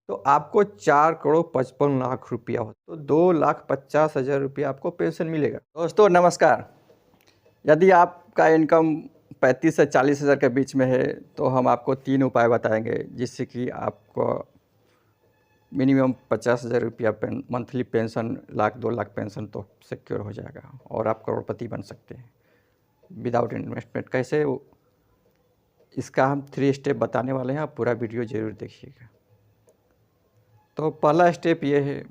तो आपको 4,55,00,000 हो तो 2,50,000 रुपया आपको पेंशन मिलेगा। दोस्तों नमस्कार। यदि आपका इनकम 35 से 40,000 के बीच में है तो हम आपको 3 उपाय बताएंगे जिससे कि आपको मिनिमम 50,000 रुपया मंथली पेंशन, 1,00,000-2,00,000 पेंशन तो सिक्योर हो जाएगा और आप करोड़पति बन सकते हैं विदाउट इन्वेस्टमेंट। कैसे इसका हम 3 स्टेप बताने वाले हैं, आप पूरा वीडियो ज़रूर देखिएगा। तो पहला स्टेप ये है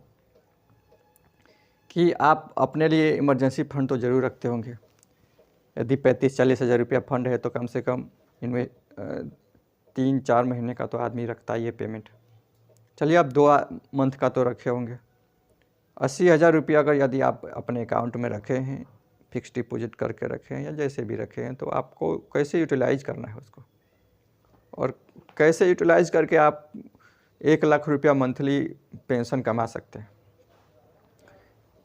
कि आप अपने लिए इमरजेंसी फंड तो ज़रूर रखते होंगे। यदि 35-40,000 रुपया फंड है तो कम से कम इनमें 3-4 महीने का तो आदमी रखता ही है पेमेंट। चलिए आप 2 मंथ का तो रखे होंगे। 80,000 रुपया अगर यदि आप अपने अकाउंट में रखे हैं, फिक्स डिपॉजिट करके रखे हैं या जैसे भी रखे हैं, तो आपको कैसे यूटिलाइज़ करना है उसको और कैसे यूटिलाइज़ करके आप 1,00,000 रुपया मंथली पेंशन कमा सकते हैं।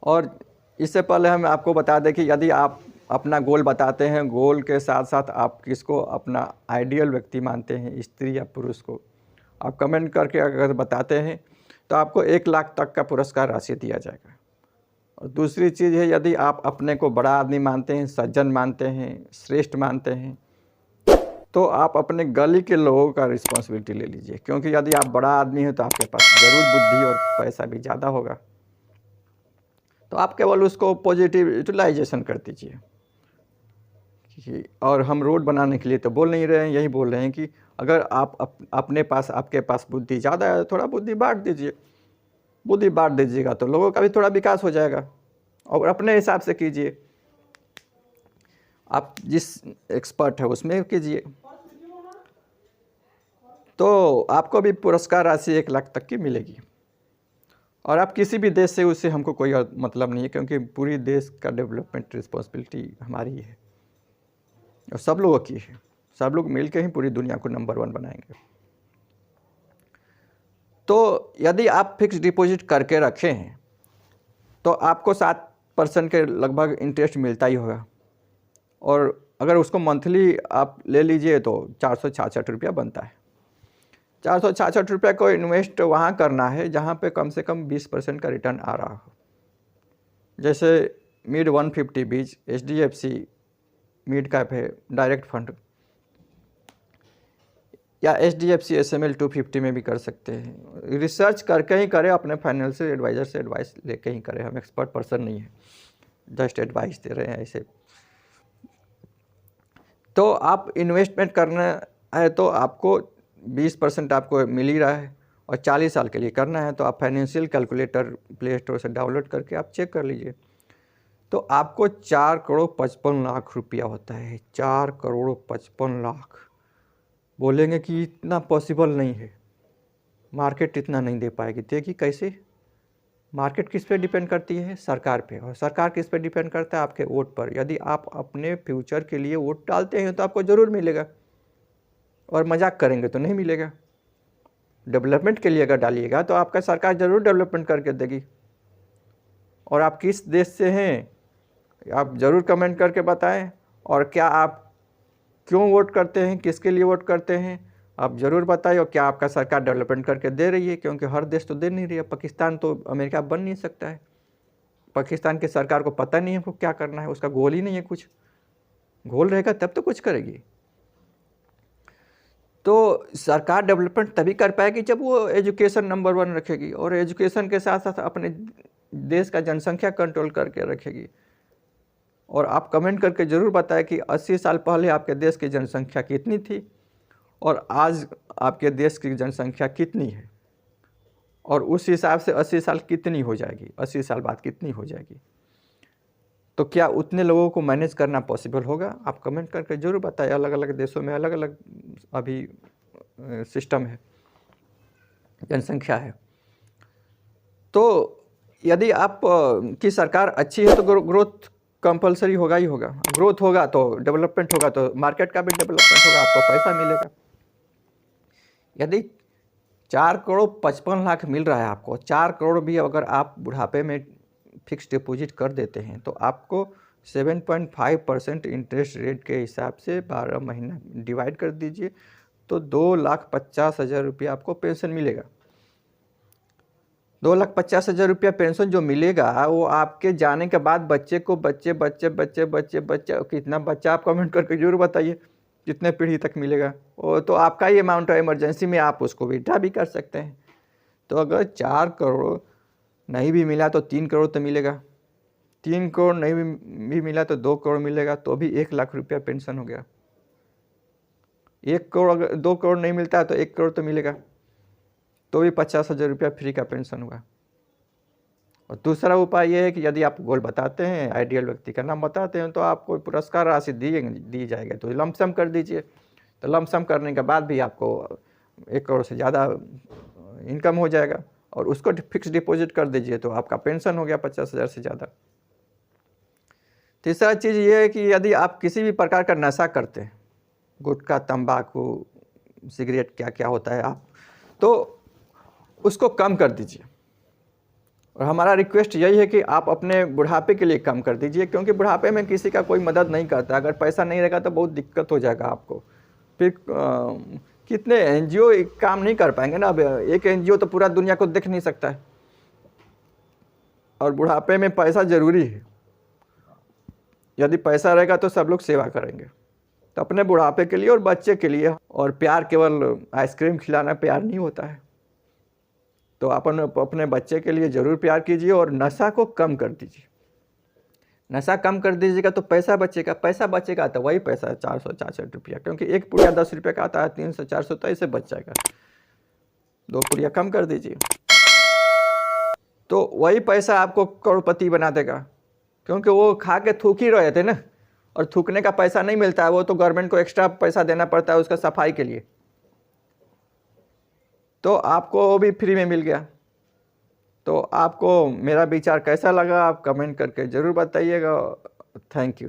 और इससे पहले हम आपको बता दें कि यदि आप अपना गोल बताते हैं, गोल के साथ साथ आप किसको अपना आइडियल व्यक्ति मानते हैं, स्त्री या पुरुष को, आप कमेंट करके अगर बताते हैं तो आपको 1,00,000 तक का पुरस्कार राशि दिया जाएगा। और दूसरी चीज़ है, यदि आप अपने को बड़ा आदमी मानते हैं, सज्जन मानते हैं, श्रेष्ठ मानते हैं, तो आप अपने गली के लोगों का रिस्पॉन्सिबिलिटी ले लीजिए, क्योंकि यदि आप बड़ा आदमी हैं तो आपके पास ज़रूर बुद्धि और पैसा भी ज़्यादा होगा। तो आप केवल उसको पॉजिटिव यूटिलाइजेशन कर दीजिए। और हम रोड बनाने के लिए तो बोल नहीं रहे हैं, यही बोल रहे हैं कि अगर आप आपके पास बुद्धि ज़्यादा है, थोड़ा बुद्धि बांट दीजिए। बुद्धि बांट दीजिएगा तो लोगों का भी थोड़ा विकास हो जाएगा और अपने हिसाब से कीजिए। आप जिस एक्सपर्ट है उसमें कीजिए, तो आपको भी पुरस्कार राशि 1,00,000 तक की मिलेगी। और आप किसी भी देश से, उससे हमको कोई मतलब नहीं है, क्योंकि पूरी देश का डेवलपमेंट रिस्पॉन्सिबिलिटी हमारी है और सब लोगों की है। सब लोग मिल के ही पूरी दुनिया को नंबर 1 बनाएंगे। तो यदि आप फिक्स डिपॉजिट करके रखे हैं तो आपको 7% के लगभग इंटरेस्ट मिलता ही होगा। और अगर उसको मंथली आप ले लीजिए तो 466 रुपया बनता है। 466 रुपये को इन्वेस्ट वहाँ करना है जहाँ पे कम से कम 20% का रिटर्न आ रहा हो। जैसे मिड 150 बीच HDFC मिड कैप है, डायरेक्ट फंड, या HDFC SML 250 में भी कर सकते हैं। रिसर्च करके ही करें, अपने फाइनेंशियल एडवाइज़र से एडवाइस लेके ही करें। हम एक्सपर्ट पर्सन नहीं है, जस्ट एडवाइस दे रहे हैं ऐसे। तो आप इन्वेस्टमेंट करना है तो आपको 20% आपको मिल ही रहा है और 40 साल के लिए करना है तो आप फाइनेंशियल कैलकुलेटर प्ले स्टोर से डाउनलोड करके आप चेक कर लीजिए। तो आपको 4,55,00,000 रुपया होता है। 4,55,00,000 बोलेंगे कि इतना पॉसिबल नहीं है, मार्केट इतना नहीं दे पाएगी। देखिए कैसे मार्केट किस पे डिपेंड करती है? सरकार पे। और सरकार किस पे डिपेंड करता है? आपके वोट पर। यदि आप अपने फ्यूचर के लिए वोट डालते हैं तो आपको ज़रूर मिलेगा, और मजाक करेंगे तो नहीं मिलेगा। डेवलपमेंट के लिए अगर डालिएगा तो आपका सरकार ज़रूर डेवलपमेंट करके देगी। और आप किस देश से हैं आप ज़रूर कमेंट करके बताएं, और क्या आप क्यों वोट करते हैं, किसके लिए वोट करते हैं, आप ज़रूर बताइए। और क्या आपका सरकार डेवलपमेंट करके दे रही है? क्योंकि हर देश तो दे नहीं रही है। पाकिस्तान तो अमेरिका बन नहीं सकता है। पाकिस्तान की सरकार को पता नहीं है हमको क्या करना है, उसका गोल ही नहीं है कुछ। गोल रहेगा तब तो कुछ करेगी। तो सरकार डेवलपमेंट तभी कर पाएगी जब वो एजुकेशन नंबर 1 रखेगी, और एजुकेशन के साथ साथ अपने देश का जनसंख्या कंट्रोल करके रखेगी। और आप कमेंट करके ज़रूर बताएं कि 80 साल पहले आपके देश की जनसंख्या कितनी थी और आज आपके देश की जनसंख्या कितनी है, और उस हिसाब से 80 साल कितनी हो जाएगी, 80 साल बाद कितनी हो जाएगी। तो क्या उतने लोगों को मैनेज करना पॉसिबल होगा? आप कमेंट करके ज़रूर बताएं। अलग अलग देशों में अलग अलग अभी सिस्टम है, जनसंख्या है। तो यदि आप की सरकार अच्छी है तो ग्रोथ कंपलसरी होगा ही होगा। ग्रोथ होगा तो डेवलपमेंट होगा, तो मार्केट का भी डेवलपमेंट होगा, आपको पैसा मिलेगा। यदि 4,55,00,000 मिल रहा है आपको, 4 करोड़ भी अगर आप बुढ़ापे में फिक्स डिपॉजिट कर देते हैं तो आपको 7.5% इंटरेस्ट रेट के हिसाब से 12 महीना डिवाइड कर दीजिए तो 2,50,000 रुपया आपको पेंशन मिलेगा। 2,50,000 रुपया पेंशन जो मिलेगा वो आपके जाने के बाद बच्चे को बच्चे बच्चे बच्चे बच्चे बच्चे कितना बच्चा आप कमेंट करके जरूर बताइए कितने पीढ़ी तक मिलेगा। वो तो आपका ही अमाउंट है, इमरजेंसी में आप उसको विड्रा भी कर सकते हैं। तो अगर 4 करोड़ नहीं भी मिला तो 3 करोड़ तो मिलेगा, 3 करोड़ नहीं भी मिला तो 2 करोड़ मिलेगा, तो भी 1,00,000 रुपया पेंशन हो गया। 1 करोड़ अगर 2 करोड़ नहीं मिलता है तो 1 करोड़ तो मिलेगा, तो भी 50,000 रुपया फ्री का पेंशन हुआ। और दूसरा उपाय ये है कि यदि आप गोल बताते हैं, आइडियल व्यक्ति का नाम बताते हैं, तो आपको पुरस्कार राशि दी जाएगी, तो लमसम कर दीजिए। तो लमसम करने के बाद भी आपको 1 करोड़ से ज़्यादा इनकम हो जाएगा, और उसको फिक्स डिपॉजिट कर दीजिए तो आपका पेंशन हो गया 50,000 से ज़्यादा। तीसरा चीज़ ये है कि यदि आप किसी भी प्रकार का नशा करते हैं, गुटखा, तंबाकू, सिगरेट, क्या क्या होता है आप, तो उसको कम कर दीजिए। और हमारा रिक्वेस्ट यही है कि आप अपने बुढ़ापे के लिए कम कर दीजिए, क्योंकि बुढ़ापे में किसी का कोई मदद नहीं करता। अगर पैसा नहीं रहेगा तो बहुत दिक्कत हो जाएगा आपको। फिर कितने एनजीओ काम नहीं कर पाएंगे ना। अब एक एनजीओ तो पूरा दुनिया को देख नहीं सकता है, और बुढ़ापे में पैसा ज़रूरी है। यदि पैसा रहेगा तो सब लोग सेवा करेंगे। तो अपने बुढ़ापे के लिए और बच्चे के लिए, और प्यार केवल आइसक्रीम खिलाना प्यार नहीं होता है, तो अपने बच्चे के लिए ज़रूर प्यार कीजिए और नशा को कम कर दीजिए। नशा कम कर दीजिएगा तो पैसा बचेगा तो वही पैसा है 464 रुपया, क्योंकि एक पुड़िया 10 रुपये का आता है, 300-400 तो ऐसे बच जाएगा। 2 पुड़िया कम कर दीजिए तो वही पैसा आपको करोड़पति बना देगा, क्योंकि वो खा के थूक ही रहे थे ना, और थूकने का पैसा नहीं मिलता है, वो तो गवर्नमेंट को एक्स्ट्रा पैसा देना पड़ता है उसका सफाई के लिए, तो आपको वो भी फ्री में मिल गया। तो आपको मेरा विचार कैसा लगा आप कमेंट करके ज़रूर बताइएगा। Thank you.